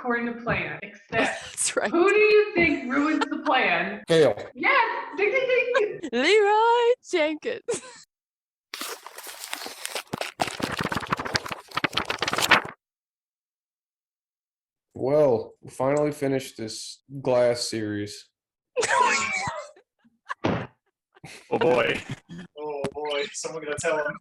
according to plan, except That's right. who do you think ruins the plan? Gale. Yes! Ding, ding, ding! Leroy Jenkins. Well, we finally finished this Glass series. Oh boy. Oh boy. Someone gonna tell him.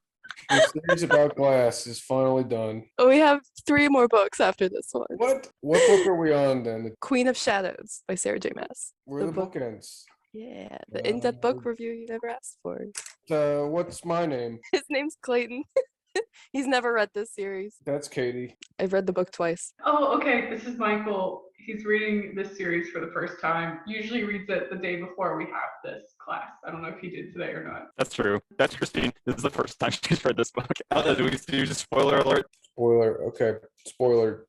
The series about Glass is finally done. We have 3 more books after this one. What book are we on then? Queen of Shadows by Sarah J. Maas. Where the book- bookends? Yeah, the in-depth book review you never asked for. What's my name? His name's Clayton. He's never read this series. That's Katie. I've read the book twice. Oh, okay. This is Michael. He's reading this series for the first time. Usually reads it the day before we have this class. I don't know if he did today or not. That's true. That's Christine. This is the first time she's read this book. Do we do just spoiler alert? Spoiler. Okay. Spoiler.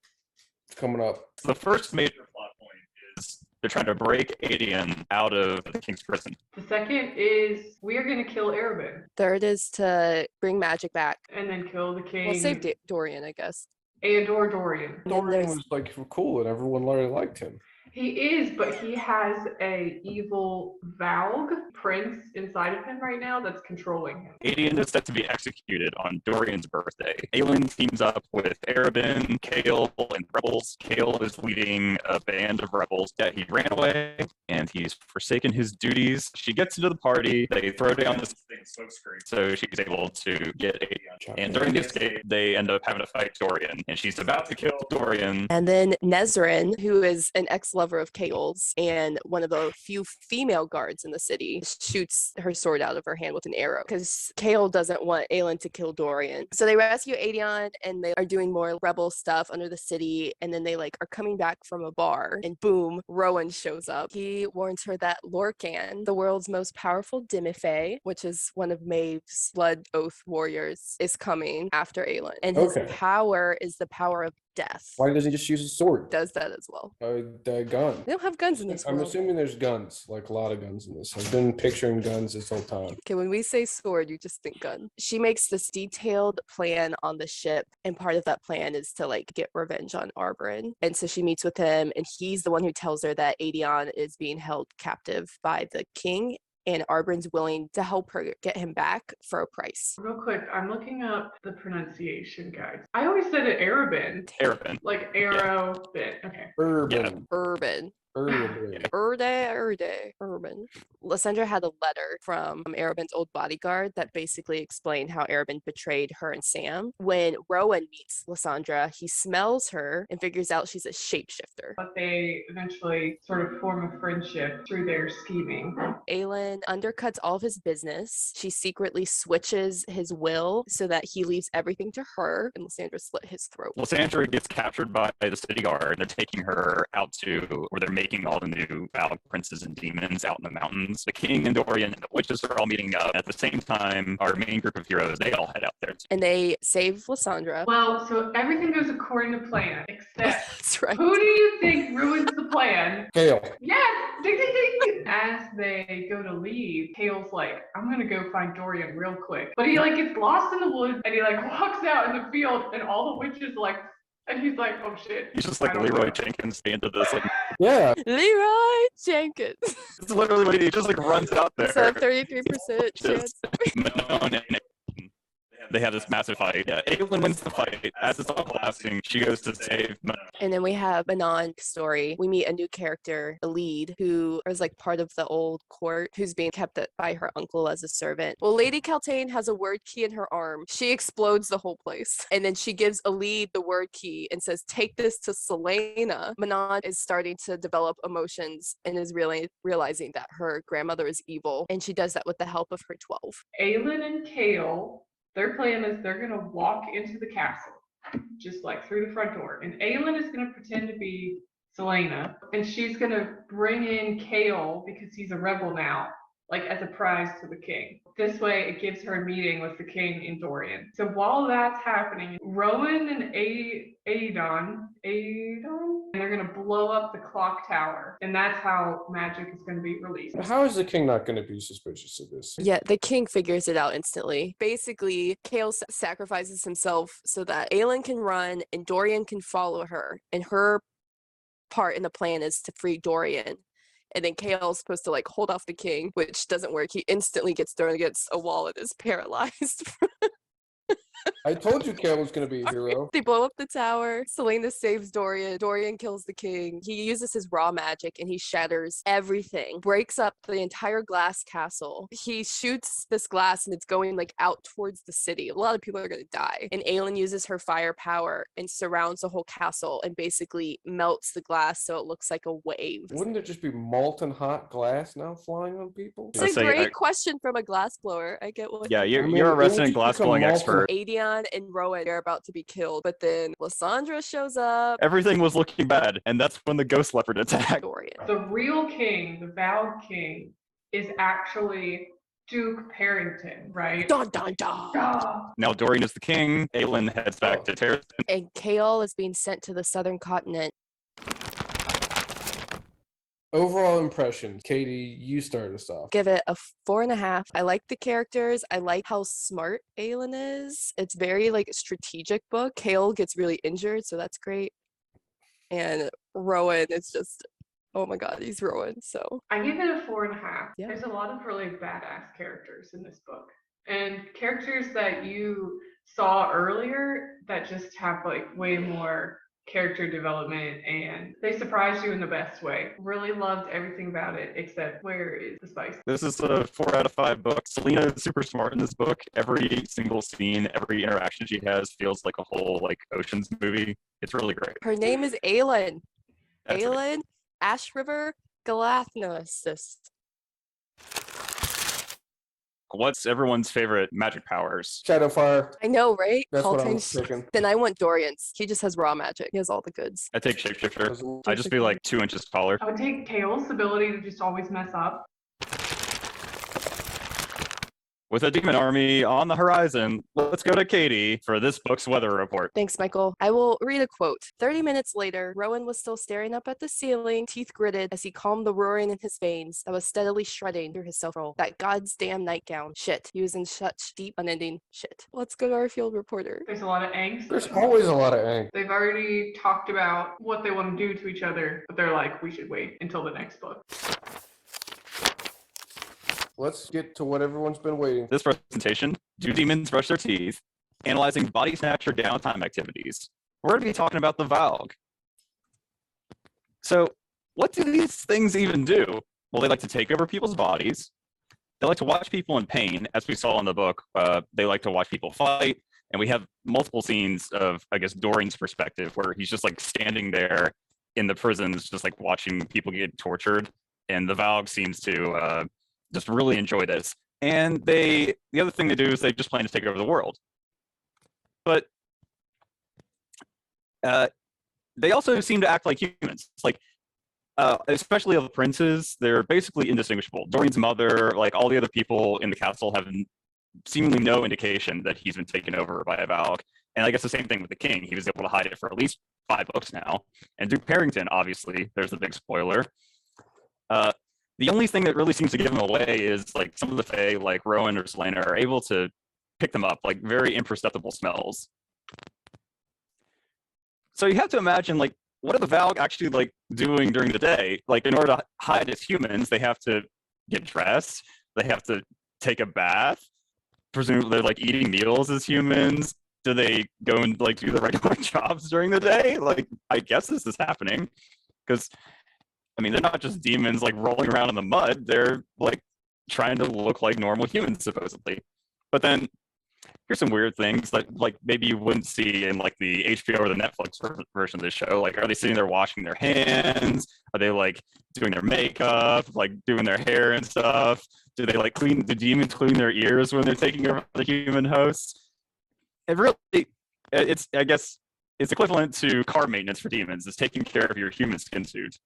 It's coming up. So the first major plot point is they're trying to break Adian out of the king's prison. The second is we are going to kill Arabin Third is to bring magic back. and then kill the king. Well, save Dorian, I guess. Adore Dorian. And then Dorian there's- was like cool and everyone really liked him. He is, but he has a evil Valg prince inside of him right now that's controlling him. Adian is set to be executed on Dorian's birthday. Aelin teams up with Arabin, Kale, and rebels. Kale is leading a band of rebels that he ran away, and he's forsaken his duties. She gets into the party. They throw down this big smokescreen, so she's able to get Adian. And during the escape, they end up having to fight Dorian, and she's about to kill Dorian. And then Nezrin, who is an ex-lover of Kale's and one of the few female guards in the city, shoots her sword out of her hand with an arrow because Kale doesn't want Aelin to kill Dorian. So they rescue Adian and they are doing more rebel stuff under the city, and then they are coming back from a bar, and boom, Rowan shows up. He warns her that Lorcan, the world's most powerful Dimifae, which is one of Maeve's blood oath warriors, is coming after Aelin, and his Okay. power is the power of death. Why doesn't he just use a sword? Does that as well. The gun. They don't have guns in this I'm world. assuming there's guns, like a lot of guns in this. I've been picturing guns this whole time. Okay, when we say sword, you just think gun. She makes this detailed plan on the ship, and part of that plan is to get revenge on Arberyn. And so she meets with him, and he's the one who tells her that Adian is being held captive by the king, and Arberyn's willing to help her get him back for a price. Real quick, I'm looking up the pronunciation guides. I always said it Arabin, Arabin. like arrow bit. Okay. Urban. Urban. Urban. Urban. Lysandra had a letter from Arabin's old bodyguard that basically explained how Arabin betrayed her and Sam. When Rowan meets Lysandra, he smells her and figures out she's a shapeshifter. But they eventually sort of form a friendship through their scheming. Aelin undercuts all of his business. She secretly switches his will so that he leaves everything to her, and Lysandra slit his throat. Lysandra gets captured by the city guard. They're taking her out to where they're making all the new Valak princes and demons out in the mountains. The king and Dorian and the witches are all meeting up. At the same time, our main group of heroes, they all head out there. And they save Lysandra. Well, so everything goes according to plan, except That's right. who do you think ruins the plan? Gale. Yes! Ding, ding, ding! As they go to leave, Kale's like, I'm gonna go find Dorian real quick. But he gets lost in the woods, and he walks out in the field, and all the witches and he's like, oh shit. He's just like I don't Leroy know. Jenkins into this. Yeah. Leroy Jenkins. It's literally what he just runs out there. It's a 33% chance. Manon and they have this massive fight. Yeah, Aelin wins the fight. As it's all collapsing, she goes to save Manon. And then we have Manon's story. We meet a new character, a lead, who is part of the old court, who's being kept by her uncle as a servant. Well, Lady Kaltain has a word key in her arm. She explodes the whole place. And then she gives a lead the word key and says, take this to Selena. Manon is starting to develop emotions and is really realizing that her grandmother is evil. And she does that with the help of her 12. Aelin and Kale, their plan is they're gonna walk into the castle, just through the front door. And Aelin is gonna pretend to be Selena, and she's gonna bring in Kale because he's a rebel now, as a prize to the king. This way, it gives her a meeting with the king in Dorian. So while that's happening, Rowan and Adon, they're gonna blow up the clock tower, and that's how magic is gonna be released. How is the king not going to be suspicious of this? Yeah, the king figures it out instantly. Basically, Kale sacrifices himself so that Aelin can run and Dorian can follow her. And her part in the plan is to free Dorian. And then Kale's supposed to like hold off the king, which doesn't work. He instantly gets thrown against a wall and is paralyzed. I told you Kale was going to be a hero. They blow up the tower. Selena saves Dorian. Dorian kills the king. He uses his raw magic and he shatters everything, breaks up the entire glass castle. He shoots this glass and it's going like out towards the city. A lot of people are going to die. And Aelin uses her fire power and surrounds the whole castle and basically melts the glass so it looks like a wave. Wouldn't there just be molten hot glass now flying on people? It's a great question from a glass blower. I get what. Yeah, I mean, you're a it would resident just glass become blowing molten. expert. Adion and Rowan are about to be killed, but then Lysandra shows up. Everything was looking bad, and that's when the ghost leopard attacked. Dorian. The real king, the vowed king, is actually Duke Parrington, right? Dun dun dun. Ah, Now Dorian is the king. Aelin heads back to Terrace. And Kale is being sent to the southern continent. Overall impression, Katie, you start us off. Give it a 4.5. I like the characters. I like how smart Aelin is. It's very like strategic book. Kale gets really injured, so that's great. And Rowan is just, oh my god, he's Rowan. So I give it a 4.5. Yeah. There's a lot of really badass characters in this book. And characters that you saw earlier that just have like way more character development, and they surprised you in the best way. Really loved everything about it, except where is the spice? This is a 4 out of 5 book. Selena is super smart in this book. Every single scene, every interaction she has feels like a whole like Ocean's movie. It's really great. her name is Aelin. That's right. Aelin, Ash River, Galathnosis. What's everyone's favorite magic powers? Shadowfire. I know, right? That's Call what I time was thinking. Then I want Dorian's. He just has raw magic. He has all the goods. I take shapeshifter. Doesn't- I just be like 2 inches taller. I would take Kale's ability to just always mess up. With a demon army on the horizon, let's go to Katie for this book's weather report. Thanks, Michael. I will read a quote. 30 minutes later, Rowan was still staring up at the ceiling, teeth gritted, as he calmed the roaring in his veins that was steadily shredding through his self-roll. That goddamn nightgown. Shit. He was in such deep, unending shit. Let's go to our field reporter. There's a lot of angst. There's always a lot of angst. They've already talked about what they want to do to each other, but they're like, we should wait until the next book. Let's get to what everyone's been waiting for. This presentation, do demons brush their teeth? Analyzing body snatcher downtime activities. We're going to be talking about the Valg. So what do these things even do? Well, they like to take over people's bodies. They like to watch people in pain, as we saw in the book. They like to watch people fight. And we have multiple scenes of, I guess, Dorian's perspective, where he's just like standing there in the prisons, just like watching people get tortured. And the Valg seems to just really enjoy this. And the other thing they do is they just plan to take over the world. But they also seem to act like humans. It's like, especially of the princes, they're basically indistinguishable. Dorian's mother, like all the other people in the castle, have seemingly no indication that he's been taken over by a Valg. And I guess the same thing with the king. He was able to hide it for at least 5 books now. And Duke Parrington, obviously, there's the big spoiler. The only thing that really seems to give them away is like some of the Fae, like Rowan or Selena, are able to pick them up, like very imperceptible smells. So you have to imagine, like, what are the Valg actually like doing during the day? Like, in order to hide as humans, they have to get dressed, they have to take a bath. Presumably, they're like eating meals as humans. Do they go and like do the regular jobs during the day? Like, I guess this is happening because, I mean, they're not just demons like rolling around in the mud. They're like trying to look like normal humans, supposedly. But then here's some weird things that like maybe you wouldn't see in like the HBO or the Netflix version of this show. Like, are they sitting there washing their hands? Are they like doing their makeup, like doing their hair and stuff? Do they like do demons clean their ears when they're taking over the human hosts? It really, I guess it's equivalent to car maintenance for demons. It's taking care of your human skin suit.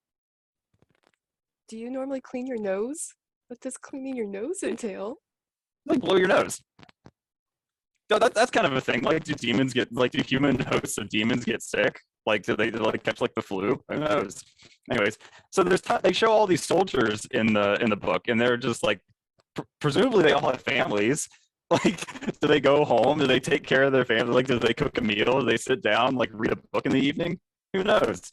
Do you normally clean your nose? What does cleaning your nose entail? Like blow your nose. No, that's kind of a thing. Like, do human hosts of demons get sick? Like, do they like catch like the flu? Who knows? Anyways, so they show all these soldiers in the book, and they're just like, presumably they all have families. Like, do they go home? Do they take care of their family? Like, do they cook a meal? Do they sit down, like read a book in the evening? Who knows?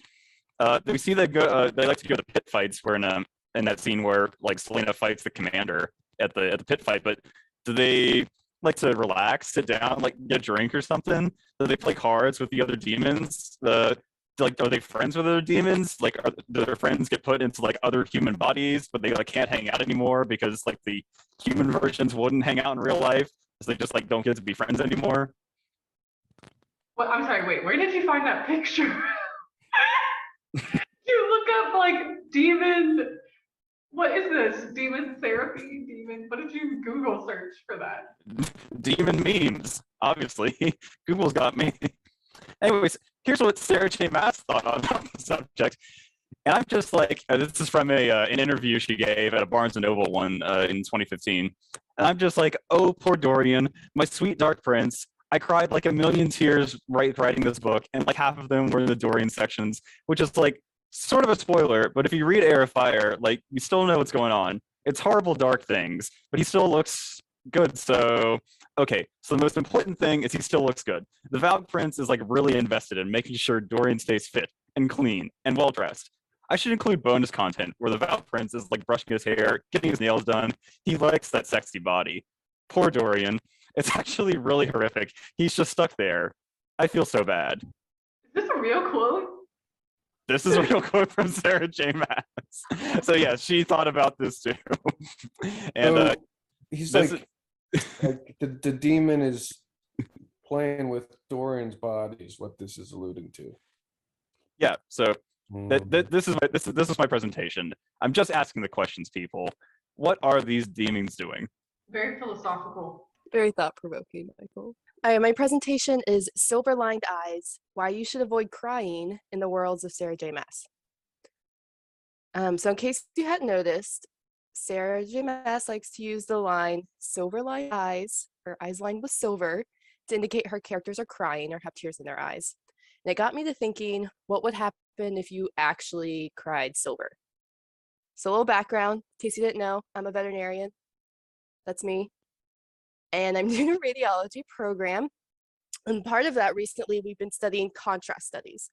we see that they like to go to pit fights where in that scene where like Selena fights the commander at the pit fight, but do they like to relax, sit down, like get a drink or something? Do they play cards with the other demons? Like, are they friends with other demons? Like, do their friends get put into like other human bodies, but they like can't hang out anymore because like the human versions wouldn't hang out in real life, so they just like don't get to be friends anymore? Well, I'm sorry, wait, where did you find that picture? You look up like demon, what is this? Demon therapy? Demon, what did you Google search for that? Demon memes, obviously. Google's got me. Anyways, here's what Sarah J. Maas thought on the subject. And I'm just like, this is from an interview she gave at a Barnes & Noble one in 2015. And I'm just like, oh, poor Dorian, my sweet dark prince. I cried like a million tears writing this book, and like half of them were in the Dorian sections, which is like sort of a spoiler, but if you read Air of Fire, like you still know what's going on. It's horrible, dark things, but he still looks good. So, okay, so the most important thing is he still looks good. The Valk Prince is like really invested in making sure Dorian stays fit and clean and well dressed. I should include bonus content where the Valk Prince is like brushing his hair, getting his nails done. He likes that sexy body. Poor Dorian. It's actually really horrific. He's just stuck there. I feel so bad. Is this a real quote? This is a real quote from Sarah J. Maas. So yeah, she thought about this too. And So he's this like the demon is playing with Dorian's body is what this is alluding to. yeah, so Mm. this is my presentation. I'm just asking the questions, people. What are these demons doing? Very philosophical. Very thought-provoking, Michael. All right, my presentation is Silver-Lined Eyes, Why You Should Avoid Crying in the Worlds of Sarah J. Maas. So in case you hadn't noticed, Sarah J. Maas likes to use the line silver-lined eyes, or eyes lined with silver, to indicate her characters are crying or have tears in their eyes. And it got me to thinking, what would happen if you actually cried silver? So a little background, in case you didn't know, I'm a veterinarian. That's me. And I'm doing a radiology program. And part of that recently, we've been studying contrast studies.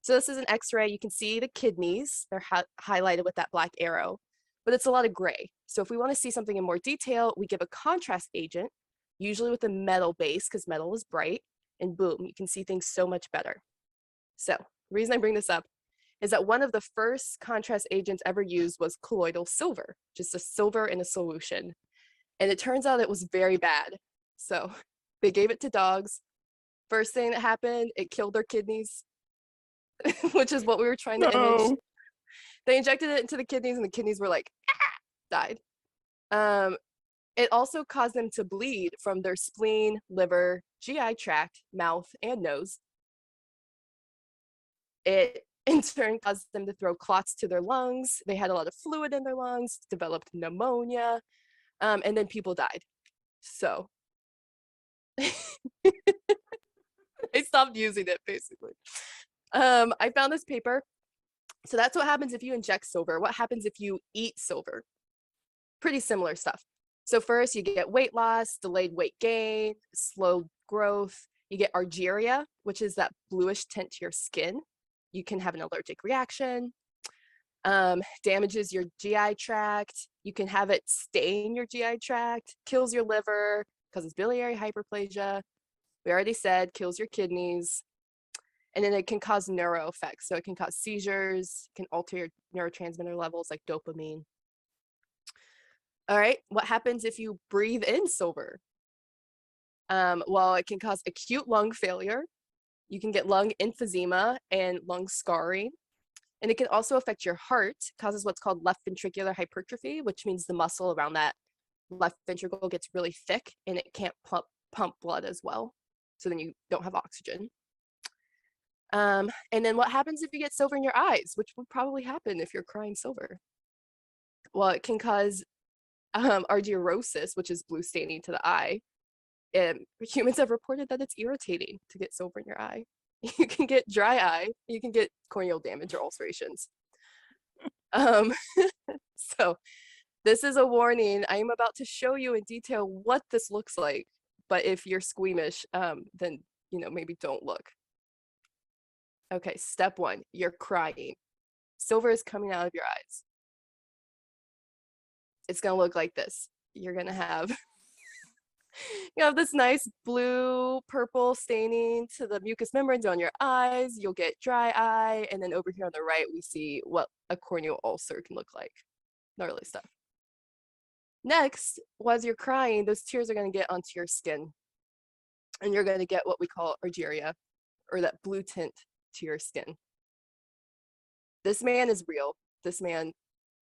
So this is an X-ray. You can see the kidneys. They're highlighted with that black arrow, but it's a lot of gray. So if we want to see something in more detail, we give a contrast agent, usually with a metal base because metal is bright, and boom, you can see things so much better. So the reason I bring this up is that one of the first contrast agents ever used was colloidal silver, just a silver in a solution. And it turns out it was very bad. So they gave it to dogs. First thing that happened, it killed their kidneys, which is what we were trying to image. They injected it into the kidneys and the kidneys were like, died. It also caused them to bleed from their spleen, liver, GI tract, mouth, and nose. It in turn caused them to throw clots to their lungs. They had a lot of fluid in their lungs, developed pneumonia, and then people died. So I stopped using it basically. I found this paper. So that's what happens if you inject silver. What happens if you eat silver? Pretty similar stuff. So first you get weight loss, delayed weight gain, slow growth. You get argyria, which is that bluish tint to your skin. You can have an allergic reaction. Damages your GI tract. You can have it stain your GI tract, kills your liver, causes biliary hyperplasia. We already said kills your kidneys. And then it can cause neuro effects. So it can cause seizures, can alter your neurotransmitter levels like dopamine. All right, what happens if you breathe in silver? Well, it can cause acute lung failure. You can get lung emphysema and lung scarring. And it can also affect your heart, causes what's called left ventricular hypertrophy, which means the muscle around that left ventricle gets really thick and it can't pump blood as well. So then you don't have oxygen. And then what happens if you get silver in your eyes, which would probably happen if you're crying silver? Well, it can cause argyrosis, which is blue staining to the eye. And humans have reported that it's irritating to get silver in your eye. You can get dry eye, you can get corneal damage or ulcerations. So this is a warning. I am about to show you in detail what this looks like. But if you're squeamish, then maybe don't look. Okay, step one, you're crying. Silver is coming out of your eyes. It's gonna look like this. You're gonna have you have this nice blue purple staining to the mucous membranes on your eyes. You'll get dry eye, and then over here on the right we see what a corneal ulcer can look like. Gnarly stuff. Next, as you're crying, those tears are going to get onto your skin, and you're going to get what we call argyria, or that blue tint to your skin. This man is real. This man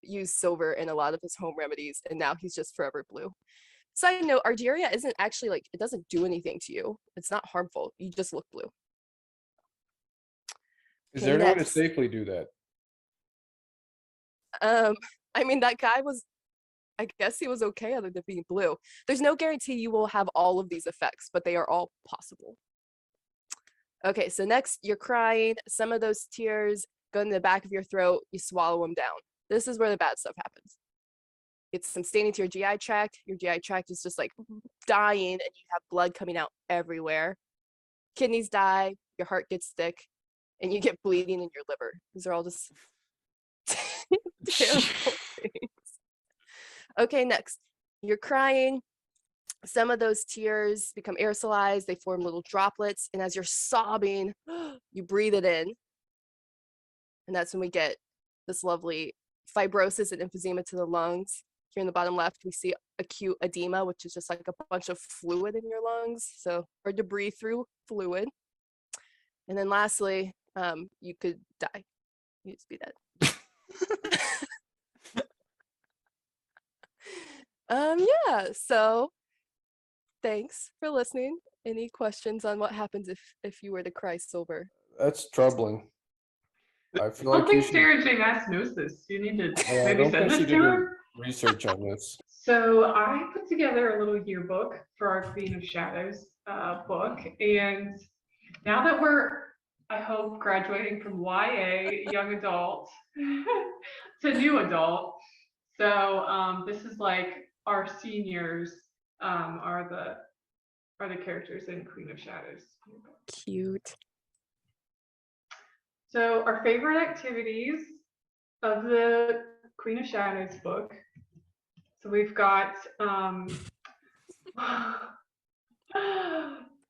used silver in a lot of his home remedies, and now he's just forever blue. Side note, argyria isn't actually like, it doesn't do anything to you. It's not harmful. You just look blue. Is Okay, there no way to next. safely do that? I mean, that guy was, I guess he was okay other than being blue. There's no guarantee you will have all of these effects, but they are all possible. Okay, so next, you're crying. Some of those tears go in the back of your throat. You swallow them down. This is where the bad stuff happens. It's some staining to your GI tract. Your GI tract is just like dying, and you have blood coming out everywhere. Kidneys die, your heart gets thick, and you get bleeding in your liver. These are all just terrible things. Okay, next, you're crying. Some of those tears become aerosolized. They form little droplets. And as you're sobbing, you breathe it in. And that's when we get this lovely fibrosis and emphysema to the lungs. Here in the bottom left, we see acute edema, which is just like a bunch of fluid in your lungs. So hard to breathe through fluid. And then lastly, you could die. You just be dead. Yeah, so thanks for listening. Any questions on what happens if you were to cry silver? That's troubling. I feel I like don't you think should. Sarah J. Maas knows this. You need to I maybe don't send think she this did to her her. research on this. So I put together a little yearbook for our Queen of Shadows book, and now that we're, I hope, graduating from YA, young adult, to new adult, so this is like our seniors are the characters in Queen of Shadows. Cute. So our favorite activities of the Queen of Shadows book. So we've got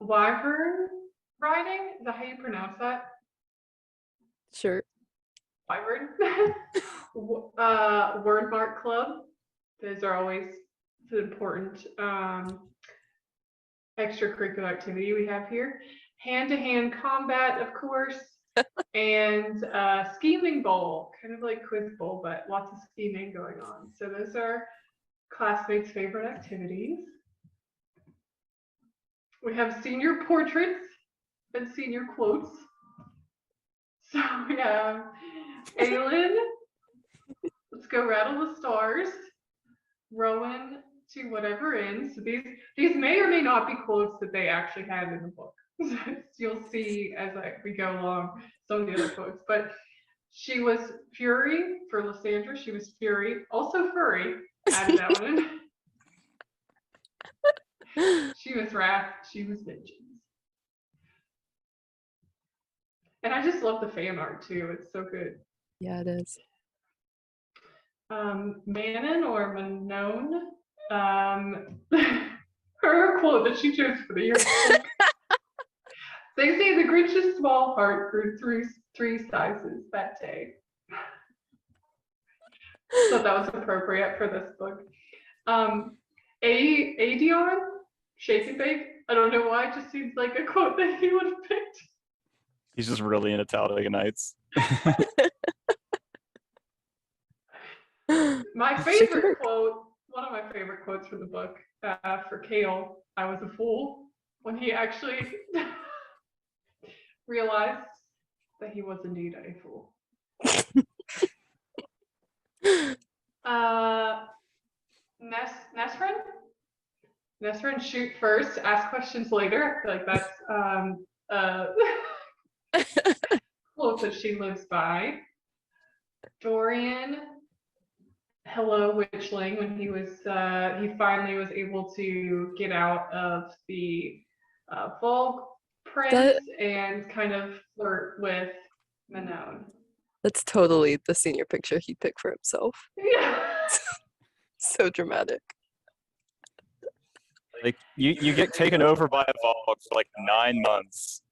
wyvern riding. Is that how you pronounce that? Sure. Wyvern. Word mark club. Those are always the important extracurricular activity we have here. Hand-to-hand combat, of course, and scheming bowl, kind of like quiz bowl, but lots of scheming going on. So those are classmates' favorite activities. We have senior portraits and senior quotes. So we have Aelin, let's go rattle the stars. Rowan, to whatever ends. So these may or may not be quotes that they actually had in the book. You'll see as we go along some of the other quotes. But she was Fury for Lysandra. She was Fury, also furry. Added that one in. She was Wrath. She was Vengeance. And I just love the fan art too. It's so good. Yeah, it is. Manon or Manon, her quote that she chose for the year. They say the Grinch's small heart grew through 3 sizes that day. So that was appropriate for this book. Adion, shake and bake. I don't know why, it just seems like a quote that he would have picked. He's just really into Talladega Nights. My favorite quote, one of my favorite quotes from the book, for Kale, I was a fool, when he actually realized that he was indeed a fool. Nesrin, shoot first, ask questions later. I feel like that's quote that she lives by. Dorian, hello witchling, when he was he finally was able to get out of the Volk prince and kind of flirt with Manon. That's totally the senior picture he'd pick for himself. Yeah. So dramatic. Like you get taken over by a Vogue for like 9 months.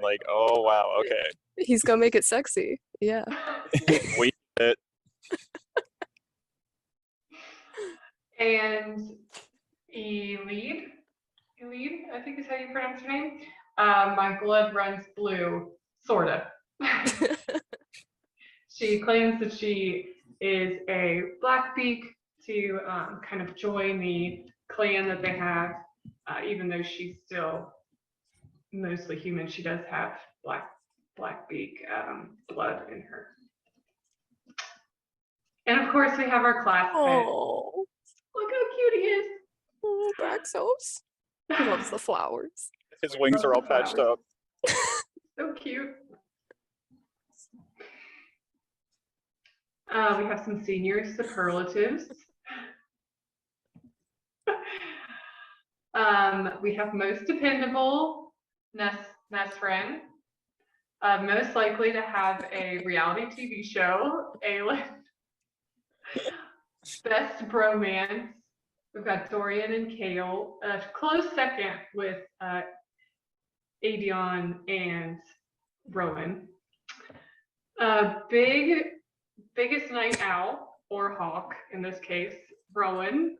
Like, oh wow, okay. He's gonna make it sexy. Yeah. We did it. And Elide, I think is how you pronounce her name. My blood runs blue, sorta. She claims that she is a Blackbeak to kind of join the clan that they have, even though she's still mostly human. She does have Blackbeak blood in her. And of course, we have our class pet. Oh, Look how cute he is. Braxos. He loves the flowers. His wings are all patched up. So cute. We have some senior superlatives. We have most dependable, Nesrin. Most likely to have a reality TV show, Aelin. Best bromance. We've got Dorian and Kale. A close second with Adion and Rowan. Biggest night owl, or hawk in this case, Rowan.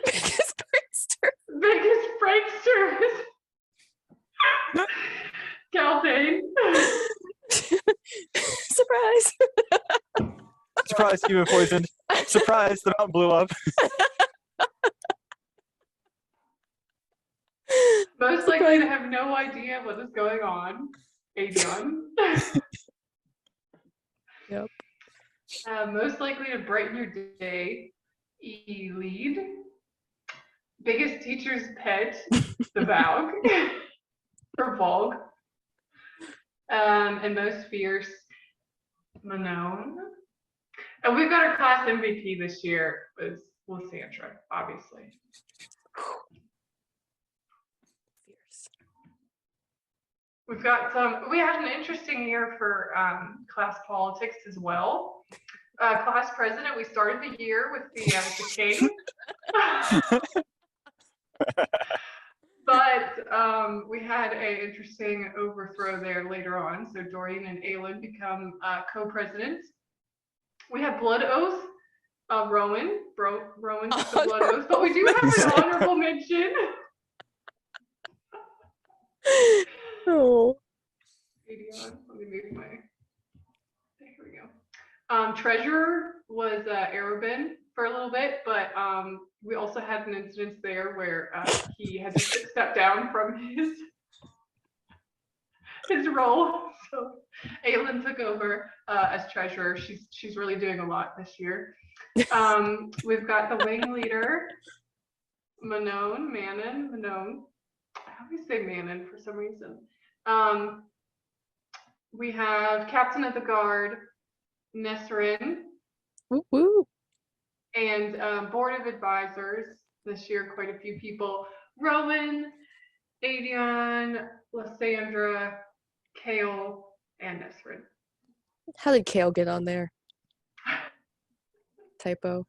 Biggest prankster. Biggest prankster. Calvin. Surprise. Surprise, human poisoned. Surprise, the mountain blew up. Most likely to have no idea what is going on, Adion. Yep. Most likely to brighten your day, Elide. Biggest teacher's pet, the Valg, or Volg. And most fierce, Manon. And we've got our class MVP this year was Sandra, obviously. Fierce. We had an interesting year for class politics as well. Class president, we started the year with the king. But we had an interesting overthrow there later on. So Dorian and Aelin become co-presidents. We have blood oath. Rowan took the blood oath, but we do have an honorable mention. Oh. Let me move my. Here we go. Treasurer was Arabin for a little bit, but we also had an instance there where he had to step down from his role. So Aelin took over as treasurer. She's really doing a lot this year. We've got the wing leader, Manon. I always say Manon for some reason. We have captain of the guard, Nesrin. Woo woo. And board of advisors this year, quite a few people. Rowan, Adion, Lysandra, Kale, and Nesrin. How did Kale get on there? Typo.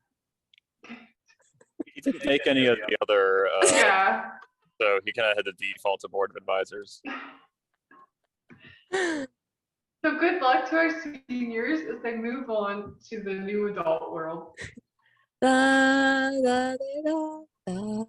He didn't make any of the other, Yeah. so he kind of had to default to board of advisors. So good luck to our seniors as they move on to the new adult world. Da, da, da, da.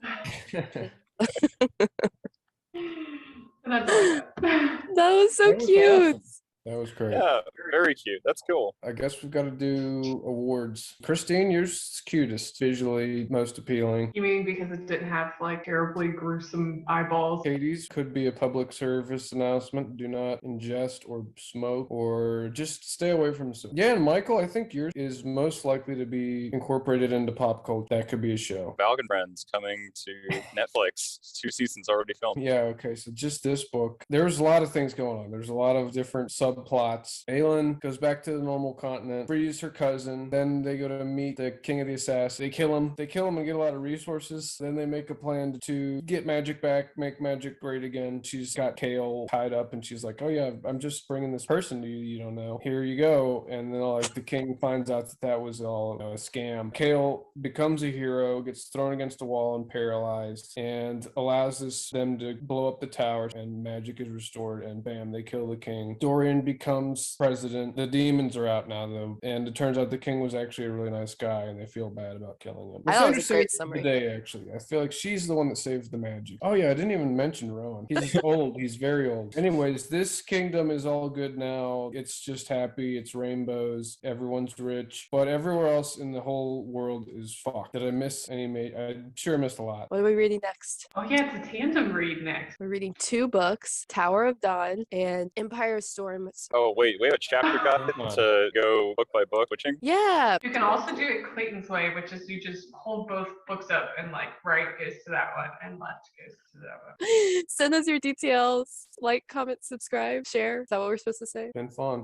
And that's all I got. That was so That was cute. awesome. That was great. Yeah, very cute. That's cool. I guess we've got to do awards. Christine, yours cutest, visually most appealing. You mean because it didn't have like terribly gruesome eyeballs? Katie's could be a public service announcement. Do not ingest or smoke, or just stay away from some. Yeah, and Michael, I think yours is most likely to be incorporated into pop culture. That could be a show. Valg and Friends coming to Netflix. 2 seasons already filmed. Yeah, okay. So just this book. There's a lot of things going on. There's a lot of different sub subplots. Aelin goes back to the normal continent, frees her cousin. Then they go to meet the king of the assassins. They kill him. They kill him and get a lot of resources. Then they make a plan to get magic back, make magic great again. She's got Kale tied up, and she's like, "Oh yeah, I'm just bringing this person to you. You don't know. Here you go." And then like the king finds out that was all a scam. Kale becomes a hero, gets thrown against a wall and paralyzed, and allows them to blow up the tower, and magic is restored. And bam, they kill the king. Dorian becomes president. The demons are out now though, and it turns out the king was actually a really nice guy, and they feel bad about killing him. I thought it was a Lysandra great saves summary. the day, actually. I feel like she's the one that saves the magic. Oh yeah, I didn't even mention Rowan. He's old. He's very old. Anyways, this kingdom is all good now. It's just happy. It's rainbows. Everyone's rich, but everywhere else in the whole world is fucked. Did I miss any? I'm sure I missed a lot. What are we reading next? Oh yeah, it's a tandem read next. We're reading 2 books, Tower of Dawn and Empire of Storms. Oh, wait, we have a chapter guide to go book by book, switching. Yeah. You can also do it Clayton's way, which is you just hold both books up and like right goes to that one and left goes to that one. Send us your details. Like, comment, subscribe, share. Is that what we're supposed to say? Been fun.